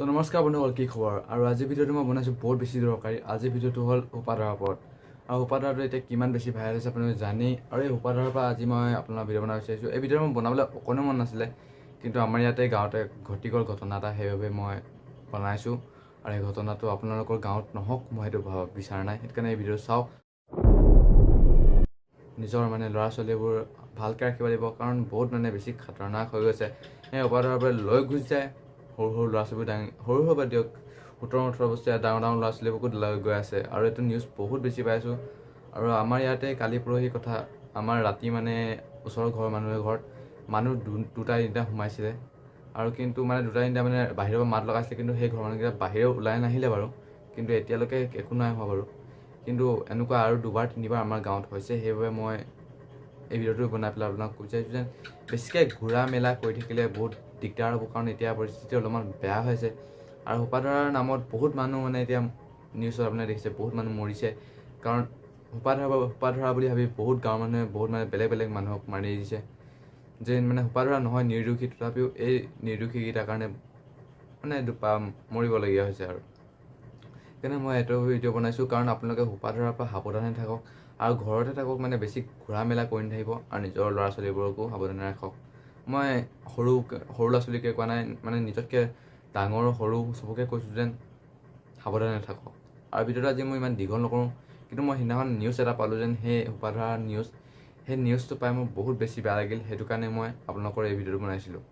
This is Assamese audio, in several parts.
তো নমস্কাৰ বন্ধুসকল, কি খবৰ? আৰু আজিৰ ভিডিঅ'টো মই বনাইছোঁ বহুত বেছি দৰকাৰী। আজিৰ ভিডিঅ'টো হ'ল সোপা ধৰাৰ ওপৰত। আৰু সোপা ধৰাটো এতিয়া কিমান বেছি ভাইৰেল হৈছে আপোনালোকে জানেই। আৰু এই সোপা ধৰাৰ পৰা আজি মই আপোনাৰ ভিডিঅ' বনাব বিচাৰিছোঁ। এই ভিডিঅ'টো মই বনাবলৈ অকণো মন নাছিলে, কিন্তু আমাৰ ইয়াতে গাঁৱতে ঘটি গ'ল ঘটনা এটা, সেইবাবে মই বনাইছোঁ। আৰু এই ঘটনাটো আপোনালোকৰ গাঁৱত নহওক মই সেইটো বিচৰা নাই, সেইটো কাৰণে এই ভিডিঅ'টো চাওক। নিজৰ ল'ৰা ছোৱালীবোৰ ভালকৈ ৰাখিব লাগিব, কাৰণ বহুত বেছি খাতৰনাক হৈ গৈছে। সেই সোপা ধৰাৰ পৰা লৈ গুচি যায় সৰু ল'ৰা ছোৱালীবোৰ, সৰু বা দিয়ক 17-18 বছৰীয়া ডাঙৰ ল'ৰা ছোৱালীবোৰকো লৈ গৈ আছে। আৰু এইটো নিউজ বহুত বেছি পাইছোঁ। আৰু আমাৰ ইয়াতে কালি পৰহি কথা, আমাৰ ৰাতি ওচৰৰ ঘৰৰ ঘৰত মানুহ দুটা তিনিটা সোমাইছিলে। আৰু কিন্তু দুটা তিনিটা বাহিৰৰ পৰা মাত লগাইছিলে, কিন্তু সেই ঘৰৰ মানুহকেইটা বাহিৰেও ওলাই নাহিলে বাৰু। কিন্তু এতিয়ালৈকে একো নাই হোৱা বাৰু। কিন্তু এনেকুৱা আৰু দুবাৰ তিনিবাৰ আমাৰ গাঁৱত হৈছে। সেইবাবে মই এই ভিডিঅ'টো বনাই পেলাই আপোনাক কৈ বিচাৰিছোঁ যেন বেছিকৈ ঘূৰা মেলা কৰি থাকিলে বহুত দিগদাৰ হ'ব, কাৰণ এতিয়া পৰিস্থিতি অলপমান বেয়া হৈছে। আৰু সোপা ধৰাৰ নামত বহুত মানুহ এতিয়া নিউজত আপুনি দেখিছে বহুত মানুহ মৰিছে, কাৰণ সোপা ধৰা বুলি ভাবি বহুত গাঁৱৰ মানুহে বহুত বেলেগ বেলেগ মানুহক মাৰি দিছে। যে সোপা ধৰা নহয় নিৰ্দোষী, তথাপিও এই নিৰ্দোষীকেইটাৰ কাৰণে মৰিবলগীয়া হৈছে। আৰু সেইকাৰণে মই এইটো ভিডিঅ' বনাইছোঁ, কাৰণ আপোনালোকে সোপা ধৰাৰ পৰা সাৱধানে থাকক আৰু ঘৰতে থাকক, বেছি ঘূৰা মেলা কৰি নাথাকিব। আৰু নিজৰ ল'ৰা ছোৱালীবোৰকো সাৱধানে ৰাখক। মই সৰু ল'ৰা ছোৱালীকে কোৱা নাই, নিজতকৈ ডাঙৰ সৰু চবকে কৈছোঁ যেন সাৱধানে থাকক। আৰু ভিডিঅ'টো আজি মই ইমান দীঘল নকৰোঁ, কিন্তু মই সিদিনাখন নিউজ এটা পালোঁ যেন সেই সোপা ধৰা নিউজ, সেই নিউজটো পাই মোৰ বহুত বেছি বেয়া লাগিল। সেইটো কাৰণে মই আপোনালোকৰ এই ভিডিঅ'টো বনাইছিলোঁ।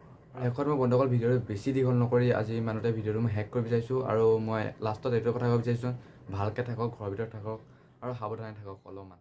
শেষত মই বন্ধুসকল ভিডিঅ'টো বেছি দীঘল নকৰি আজি ইমানতে ভিডিঅ'টো মই শেষ কৰিব বিচাৰিছোঁ। আৰু মই লাষ্টত এইটো কথা ক'ব বিচাৰিছোঁ, ভালকৈ থাকক, ঘৰৰ ভিতৰত থাকক আৰু সাৱধানে থাকক অলপমান।